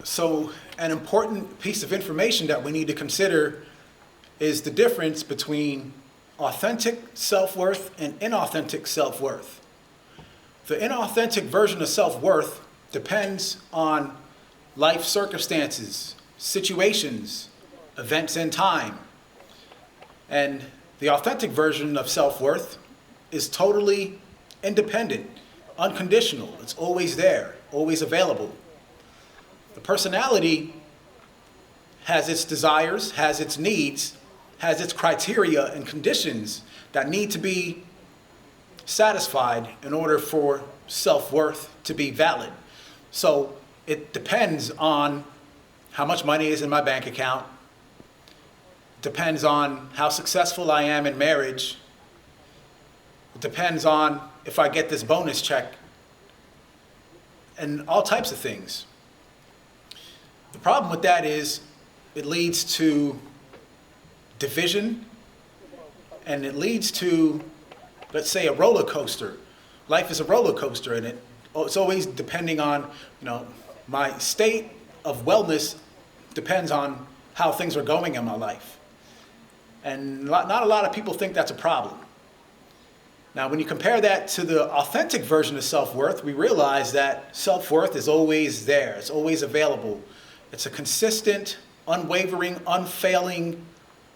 So an important piece of information that we need to consider is the difference between authentic self-worth and inauthentic self-worth. The inauthentic version of self-worth depends on life circumstances, situations, events in time. And the authentic version of self-worth is totally independent, unconditional. It's always there, always available. The personality has its desires, has its needs, has its criteria and conditions that need to be satisfied in order for self-worth to be valid. So it depends on how much money is in my bank account, depends on how successful I am in marriage, it depends on if I get this bonus check, and all types of things. The problem with that is it leads to division, and it leads to, let's say, a roller coaster. Life is a roller coaster, and it's always depending on, my state of wellness depends on how things are going in my life. And not a lot of people think that's a problem. Now, when you compare that to the authentic version of self-worth, we realize that self-worth is always there. It's always available. It's a consistent, unwavering, unfailing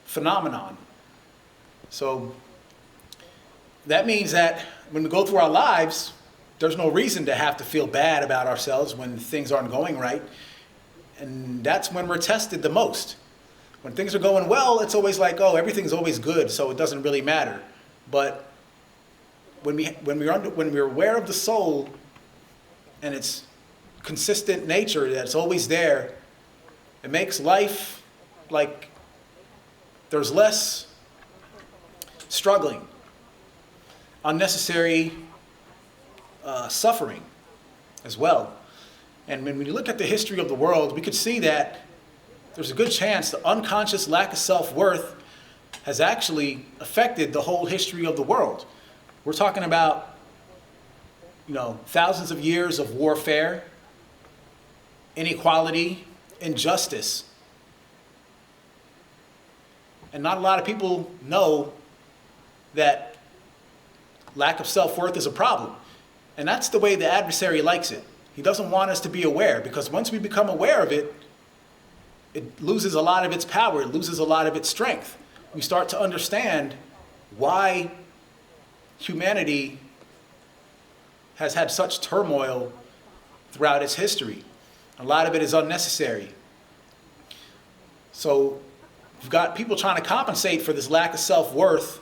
phenomenon. So that means that when we go through our lives, there's no reason to have to feel bad about ourselves when things aren't going right. And that's when we're tested the most. When things are going well, it's always like, oh, everything's always good, so it doesn't really matter. But when we're aware of the soul and its consistent nature that's always there, it makes life like there's less struggling, unnecessary suffering as well. And when you look at the history of the world, we could see that there's a good chance the unconscious lack of self-worth has actually affected the whole history of the world. We're talking about, thousands of years of warfare, inequality, injustice. And not a lot of people know that lack of self-worth is a problem. And that's the way the adversary likes it. He doesn't want us to be aware, because once we become aware of it, it loses a lot of its power, it loses a lot of its strength. We start to understand why humanity has had such turmoil throughout its history. A lot of it is unnecessary. So we've got people trying to compensate for this lack of self-worth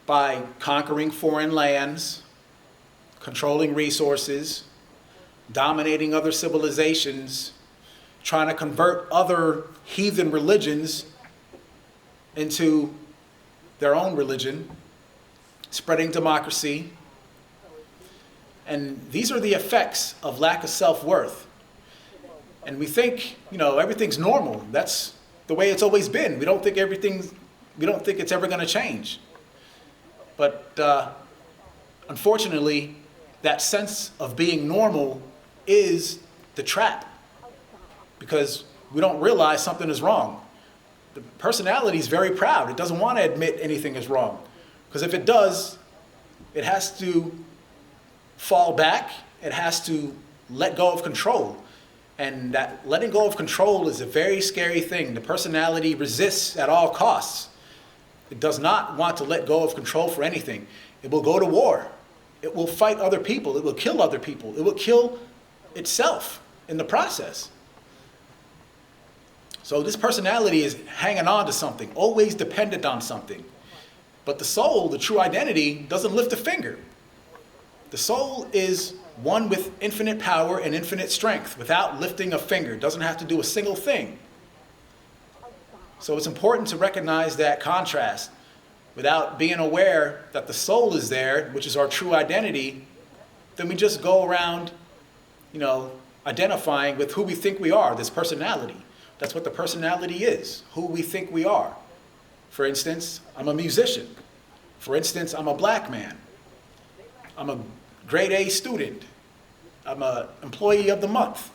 by conquering foreign lands, controlling resources, dominating other civilizations, trying to convert other heathen religions into their own religion, spreading democracy. And these are the effects of lack of self-worth. And we think, everything's normal. That's the way it's always been. We don't think it's ever going to change. But unfortunately, that sense of being normal is the trap, because we don't realize something is wrong. The personality is very proud. It doesn't want to admit anything is wrong, because if it does, it has to fall back. It has to let go of control. And that letting go of control is a very scary thing. The personality resists at all costs. It does not want to let go of control for anything. It will go to war. It will fight other people. It will kill other people. It will kill itself in the process. So this personality is hanging on to something, always dependent on something. But the soul, the true identity, doesn't lift a finger. The soul is one with infinite power and infinite strength without lifting a finger. It doesn't have to do a single thing. So it's important to recognize that contrast. Without being aware that the soul is there, which is our true identity, then we just go around, identifying with who we think we are, this personality. That's what the personality is, who we think we are. For instance, I'm a musician. For instance, I'm a black man. I'm a grade A student. I'm an employee of the month.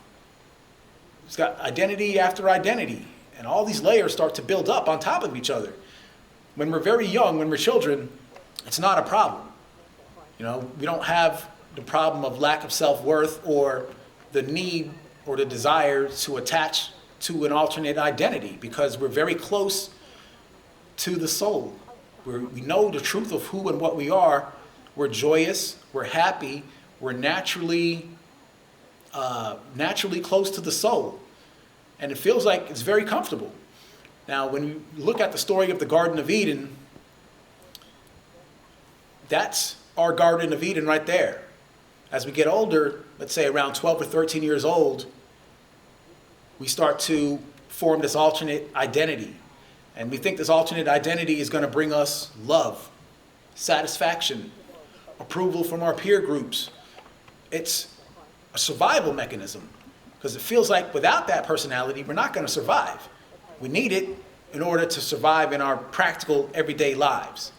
It's got identity after identity. And all these layers start to build up on top of each other. When we're very young, when we're children, it's not a problem. You know, we don't have the problem of lack of self-worth or the need or the desire to attach to an alternate identity because we're very close to the soul. We know the truth of who and what we are. We're joyous, we're happy, we're naturally close to the soul. And it feels like it's very comfortable. Now, when you look at the story of the Garden of Eden, that's our Garden of Eden right there. As we get older, let's say around 12 or 13 years old, we start to form this alternate identity. And we think this alternate identity is going to bring us love, satisfaction, approval from our peer groups. It's a survival mechanism because it feels like without that personality, we're not going to survive. We need it in order to survive in our practical everyday lives.